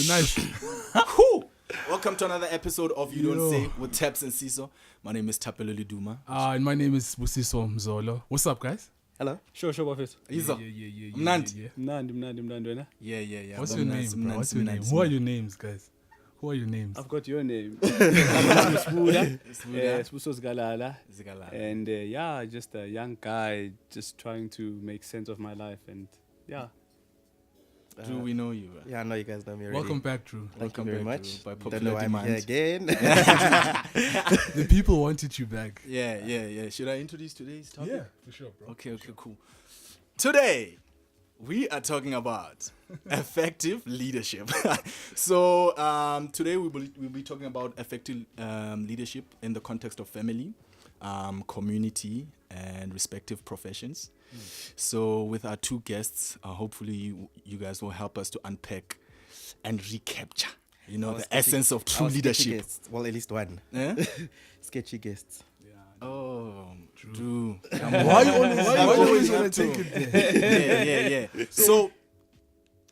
Nice. Whew. Welcome to another episode of You Don't Yo. Say with Taps and Siso. My name is Tapeloli Duma. And my name is Busiso Mzolo. What's up, guys? Hello. Sure, Bafethu. Yizo. Yeah. Mnandi. Mnandi wena. Yeah. What's your name, bro? What's your name? Who are your names, guys? Who are your names? I've got your name. Sbuda. Sbuda. Sbuso Zgalala. Zigala. And just a young guy just trying to make sense of my life. And yeah. Drew, we know you. Yeah, I know you guys know me already. Welcome back, Drew. Thank you very much. By Don't know popular why I'm here demand. again. The people wanted you back. Yeah. Should I introduce today's topic? for sure, bro. Okay, cool. Today, we are talking about effective leadership. So, today we'll be talking about effective leadership in the context of family, community, and respective professions. So, with our two guests, hopefully you guys will help us to unpack and recapture, the essence of true Our sketchy leadership. guests. Well, at least one. Eh? Sketchy guests. Oh, Drew. Why you always want to have take it there? Yeah. So,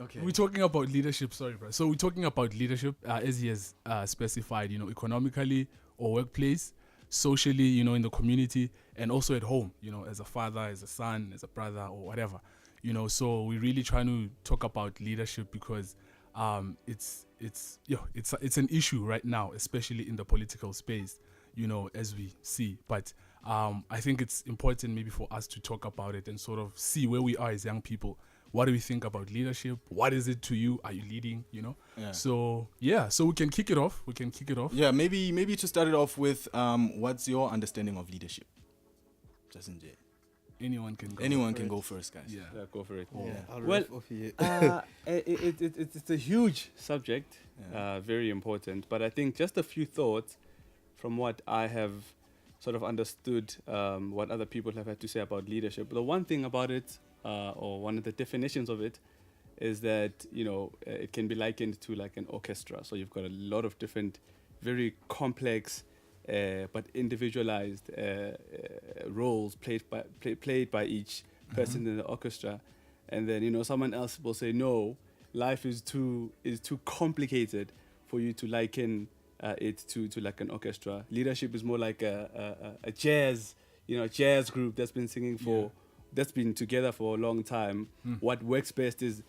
okay. We're talking about leadership, sorry, bro. So we're talking about leadership, as he has specified, economically or workplace, socially, in the community, and also at home, as a father, as a son, as a brother, or whatever. So we're really trying to talk about leadership because it's an issue right now, especially in the political space, as we see. But I think it's important maybe for us to talk about it and sort of see where we are as young people. What do we think about leadership? What is it to you? Are you leading? Yeah. So we can kick it off. Yeah, maybe to start it off with, what's your understanding of leadership? Just in jail. Anyone can go. Anyone can go first, guys. Yeah. Yeah, go for it. Yeah, I'll Well, riff off you. It's a huge subject, Yeah. very important. But I think just a few thoughts from what I have sort of understood, what other people have had to say about leadership. The one thing about it, or one of the definitions of it, is that it can be likened to like an orchestra. So you've got a lot of different, very complex, but individualized roles played by each person in the orchestra, and then someone else will say no, life is too complicated for you to liken it to like an orchestra. Leadership is more like a jazz jazz group that's been singing that's been together for a long time. What works best is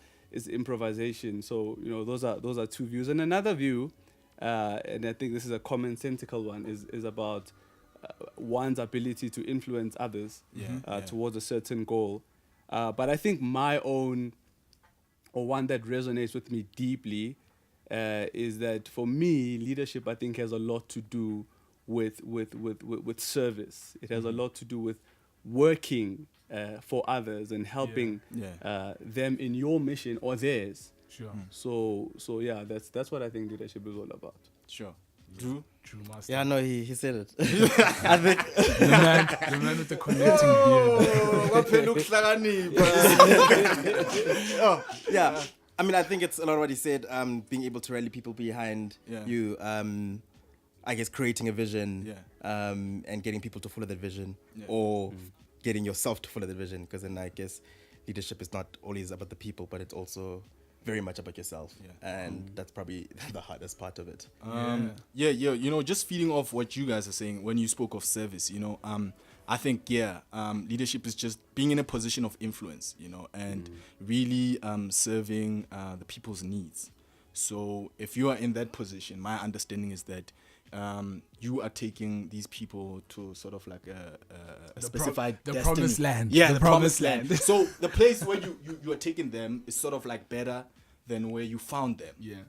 improvisation. So those are two views, and another view, and I think this is a commonsensical one, is about one's ability to influence others towards a certain goal. But I think my own, or one that resonates with me deeply, is that for me, leadership I think has a lot to do with service. It has a lot to do with working for others and helping them in your mission or theirs. Sure. So yeah, that's what I think leadership is all about. Sure. Drew? True master. Yeah, no, he said it. I think The man with the connecting beard. yeah. I mean, I think it's a lot of what he said. Being able to rally people behind Yeah. you. I guess creating a vision. Yeah. And getting people to follow that vision, Yeah. or getting yourself to follow that vision. Because then I guess leadership is not always about the people, but it's also very much about yourself. Yeah. And that's probably the hardest part of it. Just feeding off what you guys are saying when you spoke of service, I think, leadership is just being in a position of influence, and really serving the people's needs. So if you are in that position, my understanding is that you are taking these people to sort of like a specified the destiny. promised land. Yeah, The the promised promised land. So the place where you are taking them is sort of like better than where you found them. Yeah.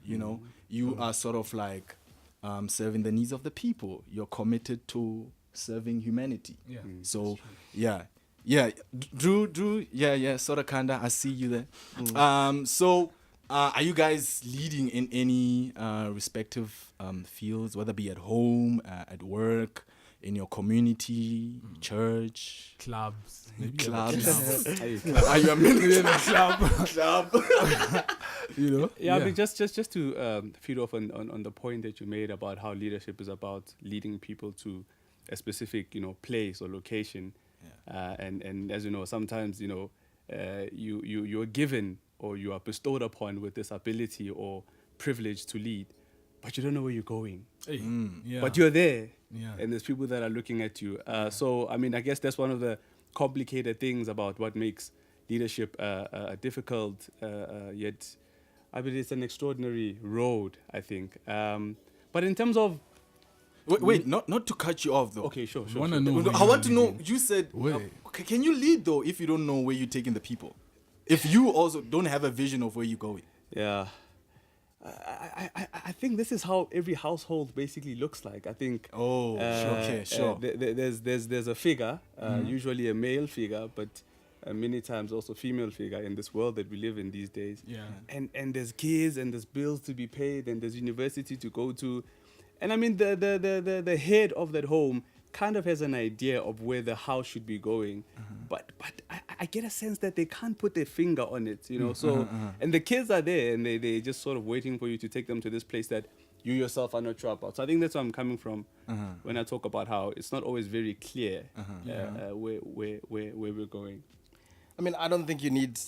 You are sort of like serving the needs of the people. You're committed to serving humanity. Yeah. So yeah. Drew, sort of kinda. I see you there. So are you guys leading in any respective fields, whether it be at home, at work, in your community, church, Clubs. Maybe clubs? Hey. Are you a minister? club. Yeah, I mean, just to feed off on the point that you made about how leadership is about leading people to a specific place or location, and as you know, sometimes you're given or you are bestowed upon with this ability or privilege to lead, but you don't know where you're going. Hey, yeah. But you're there, Yeah. and there's people that are looking at you. So, I mean, I guess that's one of the complicated things about what makes leadership difficult, yet I believe it's an extraordinary road, I think. But in terms of... Wait, not to cut you off though. Okay, sure. Wanna know where I you're want to know. leading. You said, Where? can you lead though if you don't know where you're taking the people? If you also don't have a vision of where you're going. Yeah. I think this is how every household basically looks like. I think. Oh, sure, okay, sure. There's a figure, usually a male figure, but many times also female figure in this world that we live in these days. Yeah. And there's kids and there's bills to be paid and there's university to go to, and I mean the head of that home kind of has an idea of where the house should be going, but I get a sense that they can't put their finger on it, you know. So and the kids are there and they just sort of waiting for you to take them to this place that you yourself are not sure about. So I think that's where I'm coming from when I talk about how it's not always very clear where we're going. I mean, I don't think you need.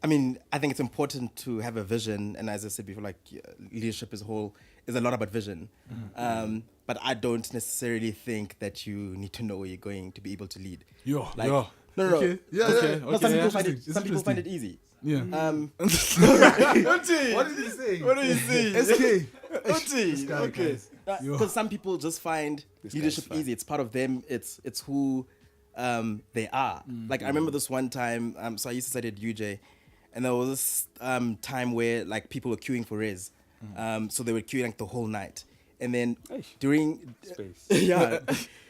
I mean, I think it's important to have a vision, and as I said before, like leadership as a whole is a lot about vision. But I don't necessarily think that you need to know where you're going to be able to lead. Yo, Like, yo. No, no, Okay. no. Yeah, No, yeah. some Okay, people yeah. find it. It's Some people find it interesting. easy. Yeah. What did he say? What do you see? SK. Okay. Yo. Because some people just find leadership fine. easy. It's part of them. It's who they are. Like I remember this one time. So I used to study at UJ, and there was this time where like people were queuing for res. So they were queuing like the whole night, and then during Space. yeah.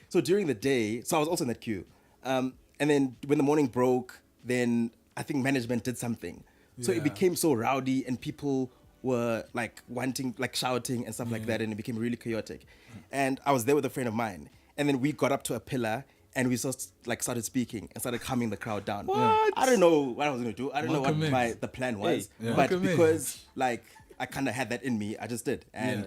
So during the day, so I was also in that queue. And then when the morning broke, then I think management did something. So Yeah. it became so rowdy and people were like wanting, like shouting and stuff like that. And it became really chaotic. And I was there with a friend of mine. And then we got up to a pillar and we just like started speaking and started calming the crowd down. What? I don't know what I was going to do. I don't Welcome know in. what the plan was. Yeah. But Welcome in. because like I kind of had that in me, I just did. And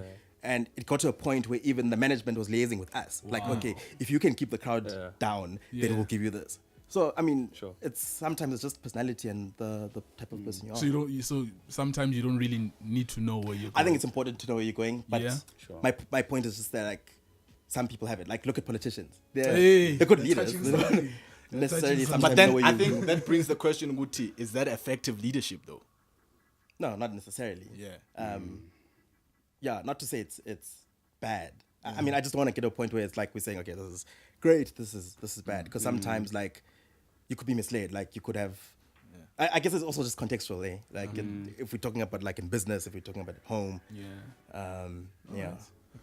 it got to a point where even the management was liaising with us. Like, okay, if you can keep the crowd down, then Yeah. we'll give you this. So, I mean, Sure. it's sometimes it's just personality and the type of person you are. So you don't. So sometimes you don't really need to know where you're going. I think it's important to know where you're going. But Yeah. Sure. my point is just that, like, some people have it. Like, look at politicians. Hey, They're good they're leaders. touching They don't somebody. They're necessarily touching sometimes But know then where I you- think that brings the question, Guti, is that effective leadership though? No, not necessarily. Yeah. Yeah, not to say it's bad. I mean, I just want to get to a point where it's like we're saying, okay, this is great, this is bad. Because sometimes, like, you could be misled. Like, you could have. I guess it's also just contextual, eh? Like, if we're talking about like in business, if we're talking about at home, Yeah. yeah.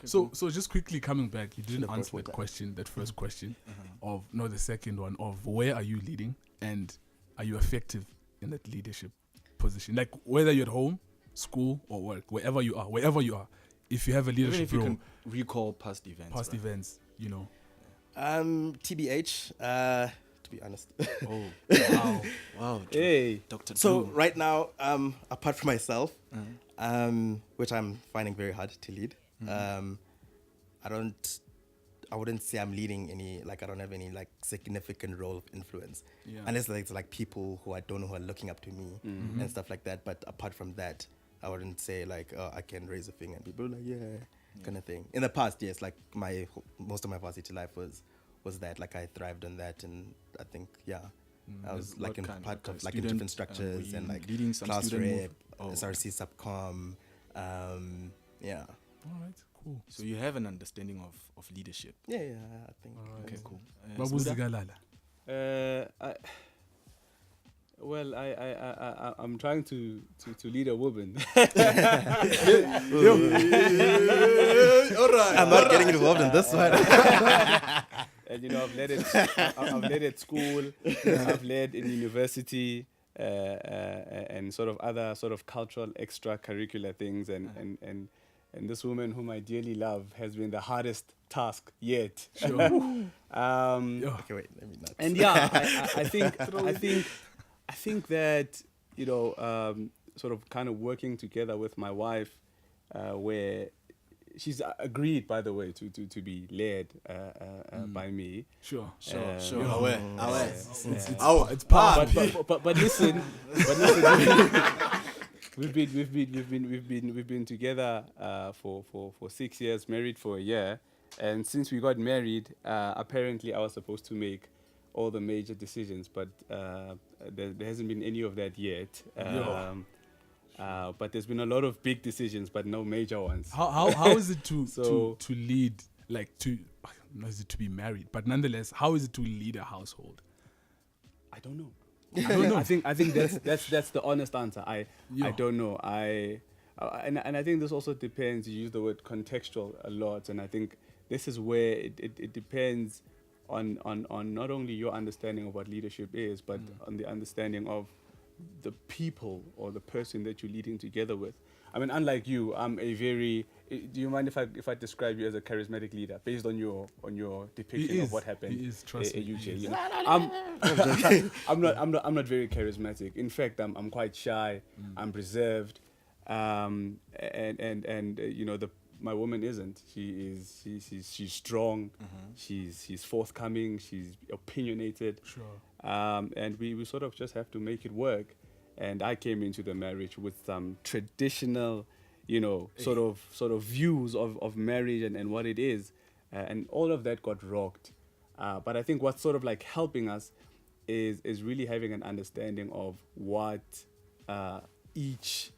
So just quickly coming back, you didn't Should've answer brought that water. question, that first question of no, the second one of where are you leading and are you effective in that leadership position? Like whether you're at home, school, or work, wherever you are, if you have a Even leadership if you role, can recall past events. past right? events, you know. TBH, to be honest. Oh, wow. Hey. Dr. So Drew. right now, apart from myself, which I'm finding very hard to lead, I wouldn't say I'm leading any, like I don't have any like significant role of influence, Yeah. unless like, it's like people who I don't know who are looking up to me and stuff like that. But apart from that, I wouldn't say like, oh, I can raise a finger and people are like, yeah, kind of thing. In the past, yes, like most of my varsity life was that, like I thrived on that, and I think I was like What in kind- part what kind of of like in student, different structures were and you like leading some class student rep, move? Oh, SRC subcom, yeah. All right, cool. So you have an understanding of leadership. Yeah, I think. Okay, cool. Babu Smuda? Zigalala. I'm trying to lead a woman. All right. I'm not getting involved in this one. And you know, I've led at school, I've led in university, and sort of other sort of cultural extracurricular things, and this woman whom I dearly love has been the hardest task yet. Sure. Okay, wait, let me not. And yeah, I think that, you know, sort of kind of working together with my wife, where she's agreed, by the way, to be led by me. Sure. Sure. Yeah. Aware. It's part. But listen, we've been together for 6 years, married for a year, and since we got married, apparently I was supposed to make all the major decisions, but there hasn't been any of that yet. But there's been a lot of big decisions, but no major ones. How is it to So- to lead, like to, not is it to be married, but nonetheless, how is it to lead a household? I don't know. I don't know. I think that's the honest answer. I Yeah. don't know. And I think this also depends. You use the word contextual a lot, and I think this is where it depends on not only your understanding of what leadership is, but on the understanding of the people or the person that you're leading together with. I mean, unlike you, I'm a very. Do you mind if I describe you as a charismatic leader based on your depiction is. of what happened? He is, trust at me, UJ, he is. you know? I'm not very charismatic. In fact, I'm quite shy. I'm reserved, and you know, my woman isn't. She's strong. She's forthcoming. She's opinionated. Sure. And we sort of just have to make it work. And I came into the marriage with some traditional, you know, sort of views of marriage and what it is, and all of that got rocked. But I think what's sort of like helping us is really having an understanding of what each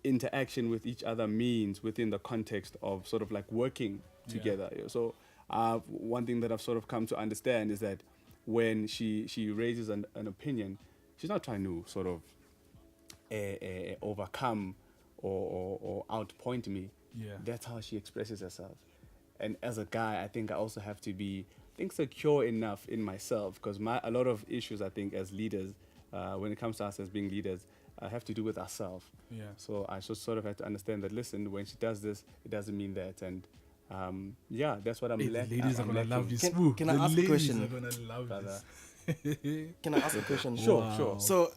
interaction with each other means within the context of sort of like working together. So one thing that I've sort of come to understand is that when she raises an opinion, she's not trying to sort of overcome or outpoint me. Yeah. That's how she expresses herself. And as a guy, I think I also have to be, secure enough in myself, because a lot of issues, I think, as leaders, when it comes to us as being leaders, have to do with ourselves. Yeah. So I just sort of have to understand that, listen, when she does this, it doesn't mean that. And that's what I'm Hey, the lacking. ladies are gonna love this. Ooh, can I the ask a ladies question? are gonna love Brother. this. Can I ask a question? Sure. So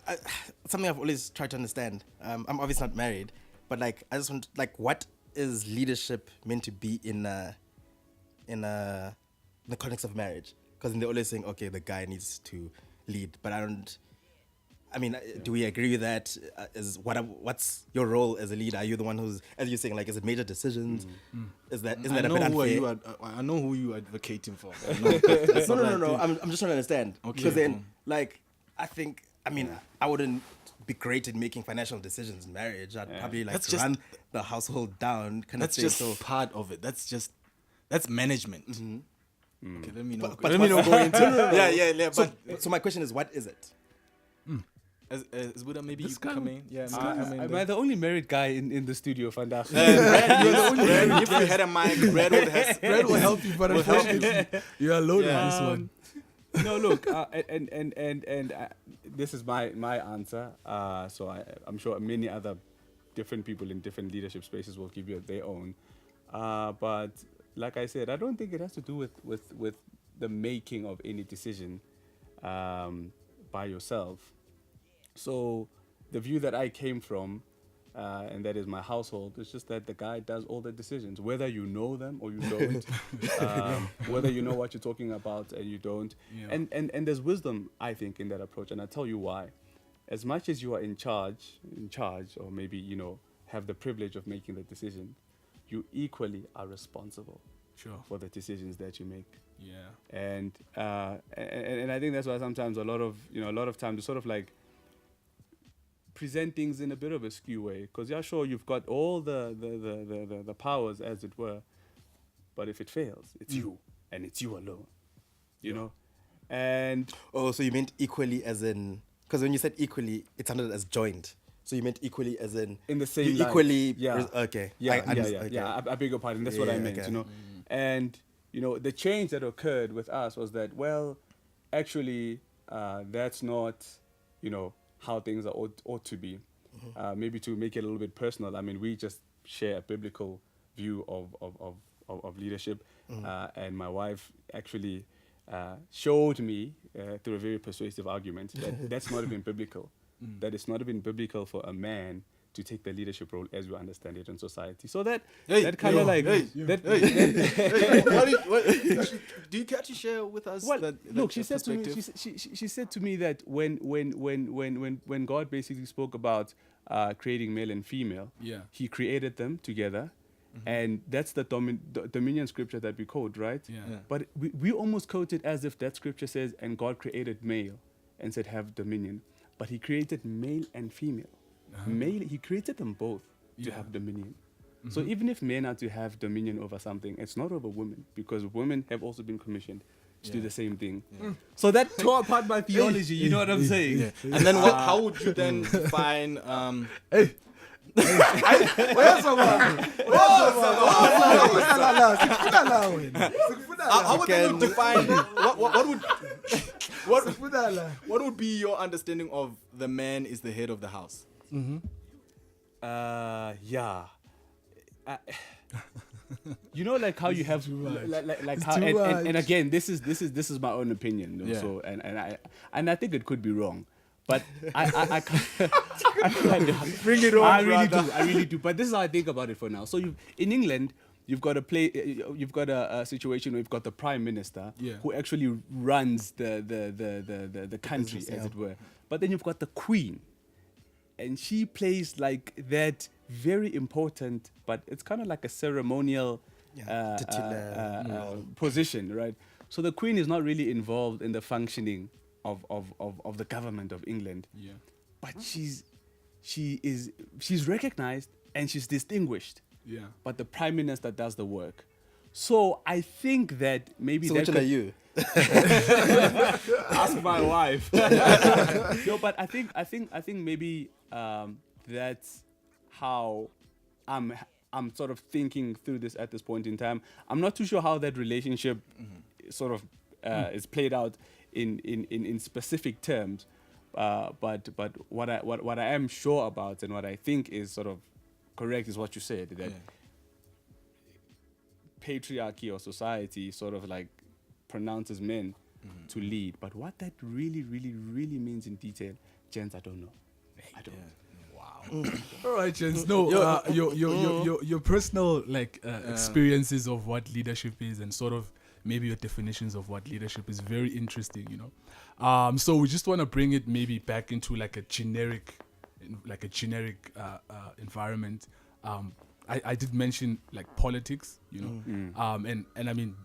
something I've always tried to understand. I'm obviously not married, but like I just want, like, what is leadership meant to be in the context of marriage? Because they're always saying, okay, the guy needs to lead, but I don't. I mean, do we agree with that? What's your role as a leader? Are you the one who's, as you're saying, like, is it major decisions? Isn't that I a know bit who unfair? I know who you are advocating for. That's No. not right. I'm just trying to understand. Okay, Because then, cool. like, I mean, I wouldn't be great at making financial decisions in marriage. I'd probably like That's to just- run the household down, kind That's of thing. just So, part of it. That's management. Okay, let me know. but Let me not go into. Yeah. But so my question is, what is it? as Buddha, maybe This you can guy- come in. Yeah, this maybe guy- come in Am there. I the only married guy in the studio, Vandaag? Brad, you're the only Brad, if you had a mic, Brad would have. Brad will help you, but unfortunately, you are alone on this one. No, look, and this is my answer. So I'm sure many other different people in different leadership spaces will give you their own. But like I said, I don't think it has to do with the making of any decision by yourself. So the view that I came from, and that is my household, is just that the guy does all the decisions, whether you know them or you don't, whether you know what you're talking about and you don't. Yeah. And there's wisdom, I think, in that approach, and I'll tell you why. As much as you are in charge, or maybe, you know, have the privilege of making the decision, you equally are responsible Sure. for the decisions that you make. Yeah. And I think that's why sometimes a lot of times it's sort of like present things in a bit of a skew way, because sure, you've got all the powers, as it were, but if it fails, it's you, and it's you alone, you know. And Oh, so you meant equally as in, because when you said equally, it sounded as joint. So you meant equally as in in the same you line. equally. Yeah. Okay. Yeah, Okay. I beg your pardon. That's what I Yeah, meant, okay. you know. And you know, the change that occurred with us was that, well, actually, that's not, you know, how things ought to be. Maybe to make it a little bit personal, I mean, we just share a biblical view of leadership, and my wife actually showed me through a very persuasive argument that that's not even biblical. That it's not even biblical for a man to take the leadership role as we understand it in society. So that Hey, that kind of like hey, that. Do you care to share with us? Well, that look, she said to me. perspective? She said to me that when God basically spoke about creating male and female, Yeah. He created them together, and that's the dominion scripture that we quote, right? Yeah. Yeah. But we almost quote it as if that scripture says, "And God created male, and said have dominion," but He created male and female. Male, He created them both to Yeah. have dominion. So even if men are to have dominion over something, it's not over women, because women have also been commissioned to do the same thing. So that tore apart my theology. You know what I'm saying? Yeah. And then how would you then define? How would you define? What would be your understanding of the man is the head of the house? Yeah. You know, like how you have, like how, and again, this is my own opinion. You know, Yeah. So and I think it could be wrong, but I kind of Bring it on, I really brother. do, I really do. But this is how I think about it for now. So in England, you've got a situation where you've got the prime minister Yeah. who actually runs the country, as it were. But then you've got the queen, and she plays like that very important, but it's kind of like a ceremonial titular position, right? So the queen is not really involved in the functioning of the government of England, Yeah. but she's recognized and she's distinguished. Yeah. But the prime minister does the work. So I think that maybe So that which one could- are you? Ask my wife. No, but I think maybe that's how I'm sort of thinking through this at this point in time. I'm not too sure how that relationship sort of is played out in specific terms, but what I am sure about and what I think is sort of correct is what you said, that patriarchy or society sort of like pronounces men to lead, but what that really means in detail, gents, I don't know. I don't. All right, gents. No, your personal experiences of what leadership is, and sort of maybe your definitions of what leadership is, very interesting. You know, so we just want to bring it maybe back into like a generic environment. I did mention like politics. You know, and I mean,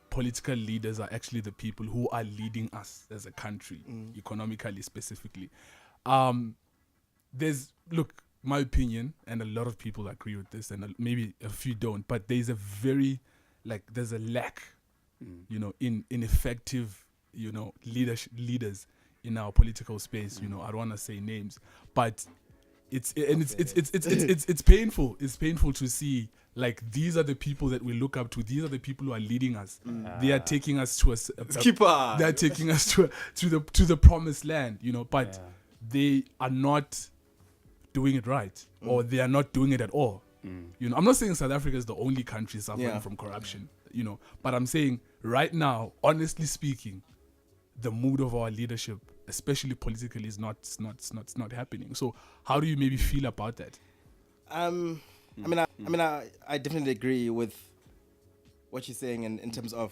political leaders are actually the people who are leading us as a country, economically specifically. Look, my opinion, and a lot of people agree with this, and maybe a few don't, but there's a lack, you know, in effective, you know, leaders in our political space. You know, I don't want to say names, but it's painful. It's painful to see, like, these are the people that we look up to. These are the people who are leading us. They are taking us to Skipper. they're taking us to the promised land, you know, but they are not doing it right, or they are not doing it at all. You know, I'm not saying South Africa is the only country suffering from corruption, you know, but I'm saying right now, honestly speaking, the mood of our leadership, especially politically, is not happening. So how do you maybe feel about that? I definitely agree with what you're saying in terms of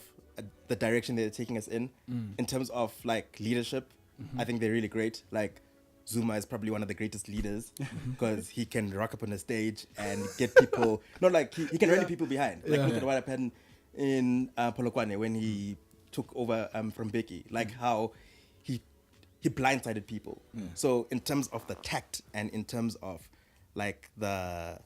the direction they're taking us in. In terms of like leadership, I think they're really great. Like Zuma is probably one of the greatest leaders because he can rock up on a stage and get people, not like he can rally people behind. Like look at what happened in Polokwane when he took over from Becky, like how he blindsided people. So in terms of the tact and in terms of like the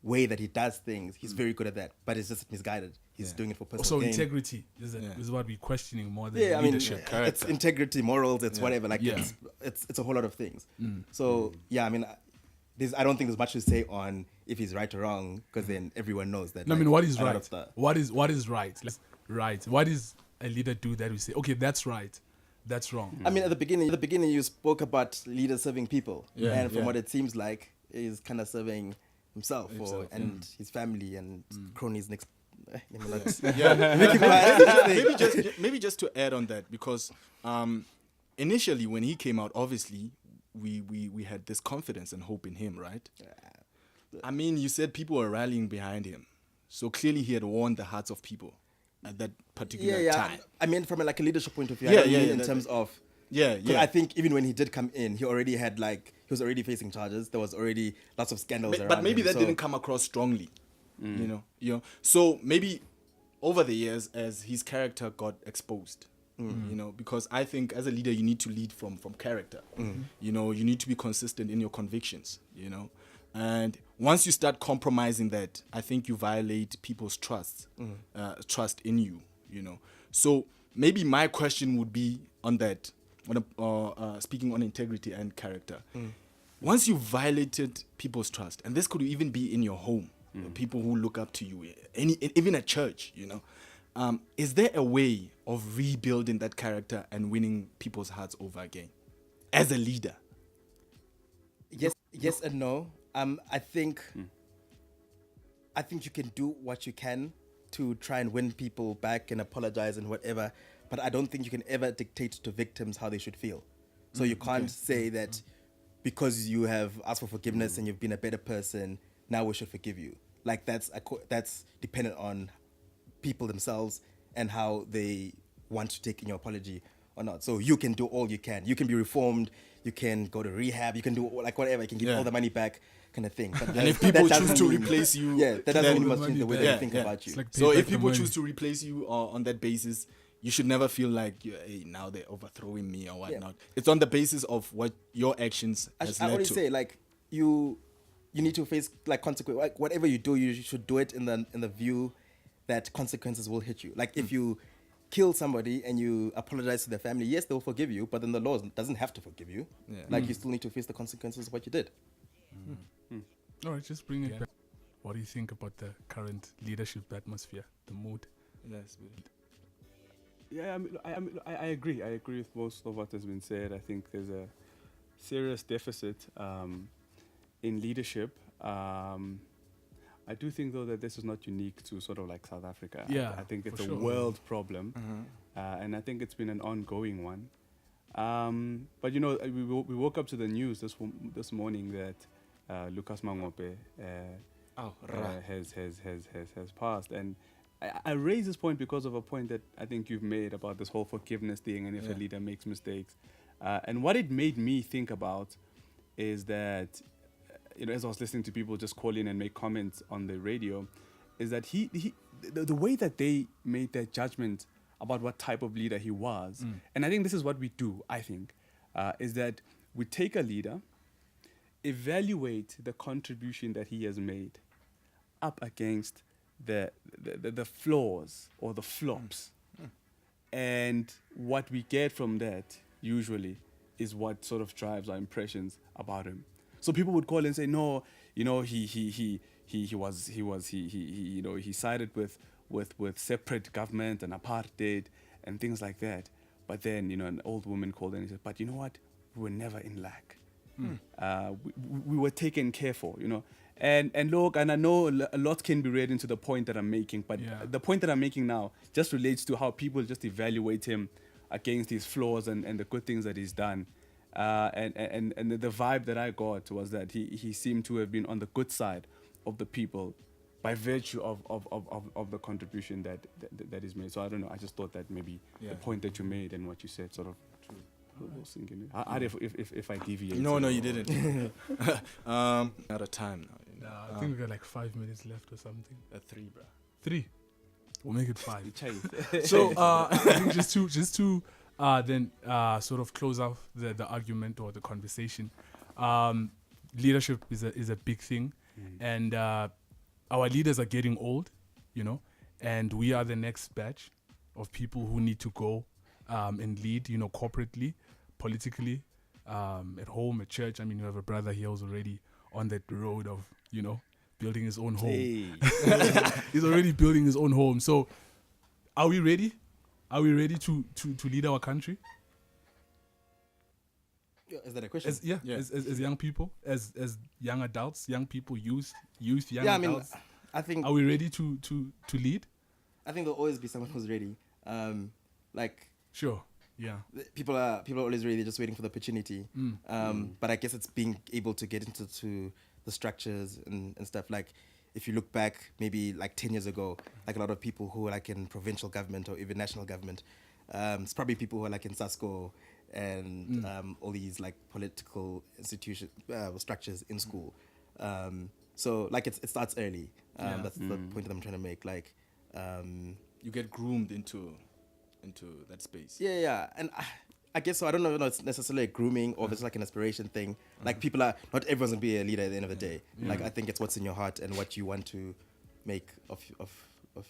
way that he does things, he's very good at that, but it's just misguided. He's doing it for personal So gain. integrity is what we're questioning more than Yeah, I mean, leadership. it's integrity, morals, it's whatever. Like it's a whole lot of things. So yeah, I mean, I don't think there's much to say on if he's right or wrong, because then everyone knows that. No, I like, mean, what is a lot right? of the- What is right? Right. What is a leader do that we say, okay, that's right, that's wrong? I mean, at the beginning, you spoke about leaders serving people, Yeah, and from yeah. what it seems like, he's kind of serving himself and his family and cronies next. Maybe just to add on that, because initially when he came out, obviously we had this confidence and hope in him, right? I mean, you said people were rallying behind him, so clearly he had won the hearts of people at that particular time. I mean, from a leadership point of view, Yeah, I don't mean yeah, in that- terms of. Yeah, 'Cause yeah. I think even when he did come in, he already had he was already facing charges. There was already lots of scandals around But maybe him, that so- didn't come across strongly, you know. So maybe over the years, as his character got exposed, you know, because I think as a leader, you need to lead from character. You know, you need to be consistent in your convictions. You know, and once you start compromising that, I think you violate people's trust in you. You know, so maybe my question would be on that. Speaking on integrity and character, once you violated people's trust, and this could even be in your home, people who look up to you, even at church, you know, is there a way of rebuilding that character and winning people's hearts over again as a leader? Yes and no. I think you can do what you can to try and win people back and apologize and whatever, but I don't think you can ever dictate to victims how they should feel. So you can't say that because you have asked for forgiveness and you've been a better person, now we should forgive you. Like that's dependent on people themselves and how they want to take in your apology or not. So you can do all you can. You can be reformed. You can go to rehab. You can do whatever. You can give all the money back, kind of thing. But And if that people doesn't choose to mean- replace you, that doesn't then- mean you must change the way they think about you. It's like So pay if back the people money. choose to replace you on that basis, you should never feel like hey, now they're overthrowing me or whatnot. It's on the basis of what your actions has I led always to. say you need to face consequence. Like whatever you do, you should do it in the view that consequences will hit you. Like if you kill somebody and you apologize to their family, yes, they'll forgive you, but then the law doesn't have to forgive you. Yeah. Like you still need to face the consequences of what you did. All right, just bring it back. What do you think about the current leadership atmosphere, the mood? Yeah, I agree. I agree with most of what has been said. I think there's a serious deficit in leadership. I do think, though, that this is not unique to sort of like South Africa. Yeah, I think it's for a sure. world problem, and I think it's been an ongoing one. But you know, we woke up to the news this morning that Lucas Mangope has passed, and I raise this point because of a point that I think you've made about this whole forgiveness thing, and if a leader makes mistakes, and what it made me think about is that, you know, as I was listening to people just call in and make comments on the radio, is that the way that they made their judgment about what type of leader he was, and I think this is what we do, I think, is that we take a leader, evaluate the contribution that he has made up against the flaws or the flops, and what we get from that usually is what sort of drives our impressions about him. So people would call and say, no, you know, he sided with separate government and apartheid and things like that. But then, you know, an old woman called in and said, but you know what? We were never in lack. We were taken care for, you know. And look, and I know a lot can be read into the point that I'm making, but the point that I'm making now just relates to how people just evaluate him against his flaws and the good things that he's done. And the vibe that I got was that he seemed to have been on the good side of the people by virtue of the contribution that is made. So I don't know. I just thought that maybe the point that you made and what you said sort of will sink in. If I deviate. No, you didn't. Out of time now. I think we got like 5 minutes left or something. 3, bro. 3. We'll make it 5. Chase. So I think just to then sort of close off the argument or the conversation. Leadership is a big thing, and our leaders are getting old, you know, and we are the next batch of people who need to go and lead, you know, corporately, politically, at home, at church. I mean, you have a brother here who's already on that road of, you know, building his own home. Hey. He's already building his own home. So are we ready? Are we ready to lead our country? Is that a question? As young people, as young adults, young people, youth, young adults. I think Are we ready to lead? I think there'll always be someone who's ready. Sure. Yeah. People are always really just waiting for the opportunity. But I guess it's being able to get into the structures and stuff. Like if you look back maybe like 10 years ago, like a lot of people who were like in provincial government or even national government, it's probably people who are like in SASCO and all these like political institution structures in school. So like it starts early. That's the point that I'm trying to make. Like You get groomed into that space. yeah, and I guess so. I don't know if it's necessarily a grooming or if it's like an aspiration thing. Like people are not everyone's gonna be a leader at the end of the day. Like I think it's what's in your heart and what you want to make of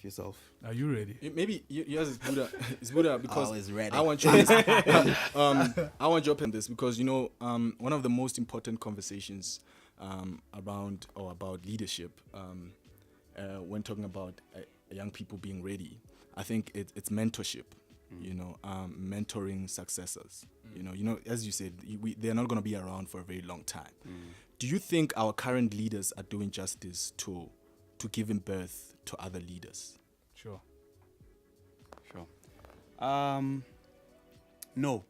yourself. Are you ready? Maybe yours is Buddha. It's Buddha because Always ready. I want your I want your opinion on this because one of the most important conversations around or about leadership when talking about young people being ready, I think it's mentorship. Mentoring successors. As you said, they're not going to be around for a very long time. Do you think our current leaders are doing justice to giving birth to other leaders? Sure. No,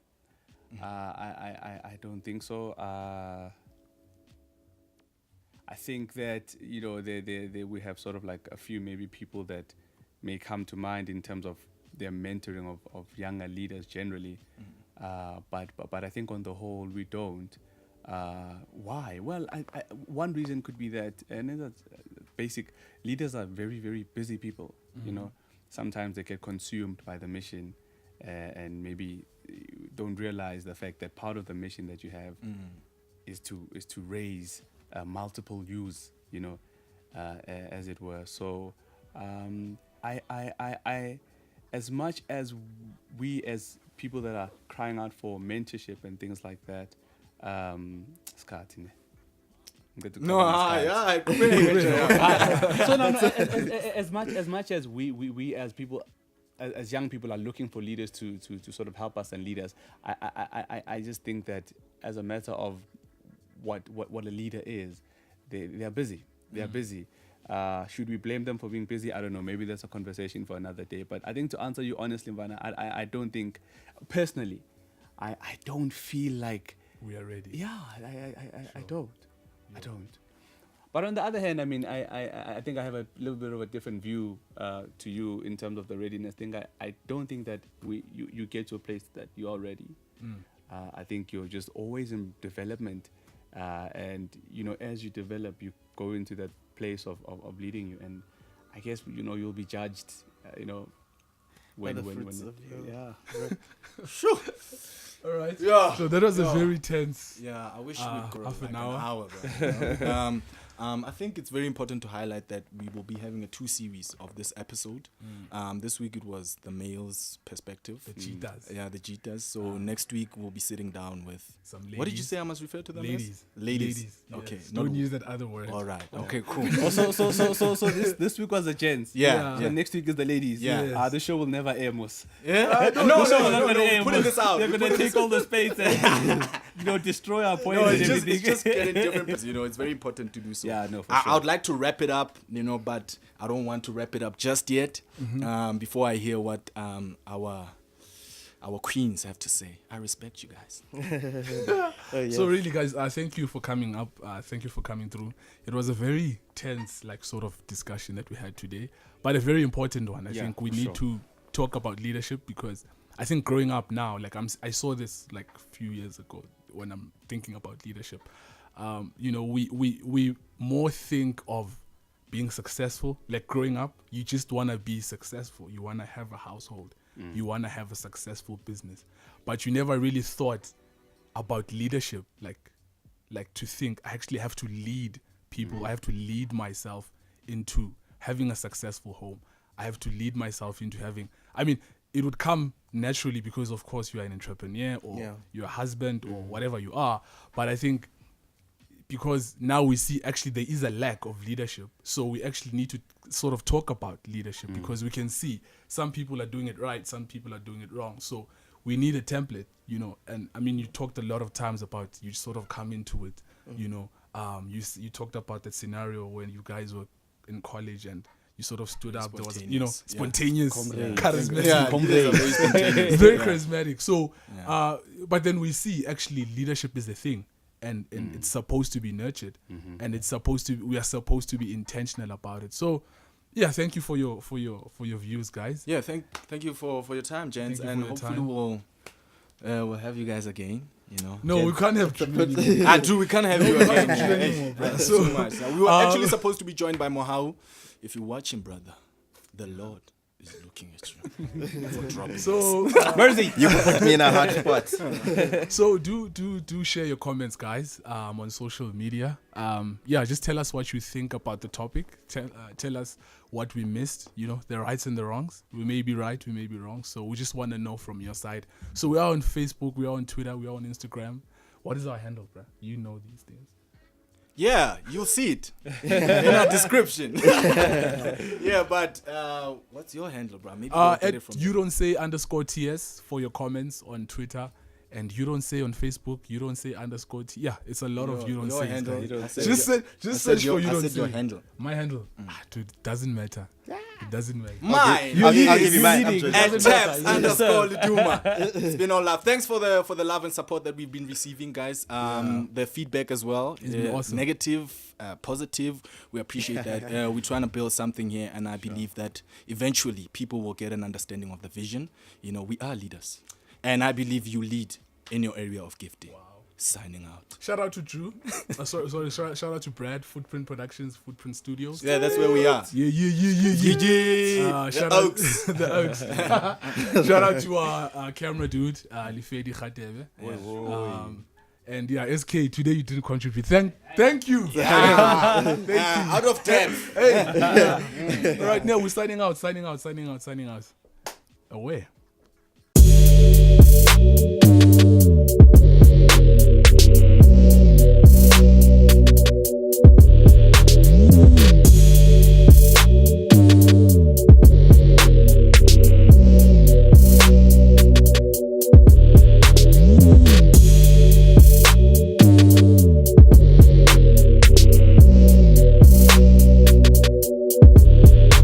I don't think so. I think that we have sort of like a few maybe people that may come to mind in terms of their mentoring of younger leaders generally, but I think on the whole we don't. Why? Well, I one reason could be that, and that's basic. Leaders are very, very busy people. Sometimes they get consumed by the mission, and maybe don't realize the fact that part of the mission that you have is to raise multiple youth, as it were. So, I as much as we as people that are crying out for mentorship and things like that, as much as we as people, as young people are looking for leaders to sort of help us and lead us, I just think that as a matter of what a leader is, they are busy. They are busy. Should we blame them for being busy? I don't know. Maybe that's a conversation for another day. But I think to answer you honestly, Mvana, I don't think, personally, I don't feel like We are ready. Yeah, I don't. I don't. But on the other hand, I mean, I think I have a little bit of a different view to you in terms of the readiness thing. I don't think that you get to a place that you are ready. I think you're just always in development. And, as you develop, you go into that place of leading you. And I guess, you'll be judged, when yeah. Sure. All right. Yeah. So that was a very tense. Yeah, I wish we could half like an hour. bro. I think it's very important to highlight that we will be having a 2 series of this episode. This week it was the male's perspective. The cheetahs. Yeah, the cheetahs. So next week we'll be sitting down with Some ladies. What did you say I must refer to them Ladies. as? Ladies. Okay. Yes. Don't use that other word. All right. Okay, cool. So this week was the gents. Yeah. So next week is the ladies. Yeah. Yes. The show will never air, Mos. Yeah. No, We're putting this out. They're gonna take all the space and destroy our points No, and it's everything. just getting different. It's very important to do so. Yeah, no, for I sure. would like to wrap it up, but I don't want to wrap it up just yet. Before I hear what our queens have to say. I respect you guys. So really, guys, thank you for coming up. Thank you for coming through. It was a very tense, sort of discussion that we had today, but a very important one. I think we need to talk about leadership because I think growing up now, I saw this a few years ago when I'm thinking about leadership. We more think of being successful. Growing up, you just want to be successful. You want to have a household. You want to have a successful business. But you never really thought about leadership, to think I actually have to lead people. I have to lead myself into having a successful home. I have to lead myself into having, it would come naturally because of course you are an entrepreneur or you're a husband or whatever you are. But I think because now we see actually there is a lack of leadership. So we actually need to sort of talk about leadership because we can see some people are doing it right, some people are doing it wrong. So we need a template, and you talked a lot of times about you sort of come into it, you talked about that scenario when you guys were in college and You sort of stood up. There was, Spontaneous, spontaneous, yeah. charismatic. Yeah, leaders are very spontaneous. Very Yeah. charismatic. So, Yeah. but then we see actually leadership is the thing, and it's supposed to be nurtured, and we are supposed to be intentional about it. So, yeah, thank you for your views, guys. Yeah, thank you for your time, gents, Thank you and for your hopefully time. we'll have you guys again. No, we can't have Drew, we can't have you again. Drew anymore, bro. That's So, too much. We were actually supposed to be joined by Mohau. If you're watching, brother, the Lord is looking at you for dropping. so Mercy, you put me in a hard spot. So do share your comments, guys, on social media. Just tell us what you think about the topic. Tell us what we missed. The rights and the wrongs. We may be right, we may be wrong. So we just want to know from your side. So we are on Facebook, we are on Twitter, we are on Instagram. What is our handle, bruh? You know these things. Yeah, you'll see it in our description. Yeah, but what's your handle, bro? Maybe we'll get At it from you don't say _TS for your comments on Twitter. And you don't say on Facebook, you don't say _T. Yeah, it's a lot of you don't your say. handle. You don't I say. said Just your- search for you I don't said say. your handle. My handle, dude, doesn't matter. It doesn't matter. Mine. I'll give you mine. I'm sure. At Doesn't Taps matter. _Luduma. It's been all love. Thanks for the love and support that we've been receiving, guys. The feedback as well. It's been awesome. Negative, positive. We appreciate that. We're trying to build something here, and I believe that eventually people will get an understanding of the vision. We are leaders, and I believe you lead in your area of gifting. Wow. Signing out. Shout out to Drew. Sorry. Shout out to Brad, Footprint Productions, Footprint Studios. Yeah, that's where we are. Yeah. Shout out Oaks. the Oaks. Shout out to our camera dude, Lifedi Khatebe. And yeah, SK, today you didn't contribute. Thank you. Out of depth. All right, now we're signing out. Away.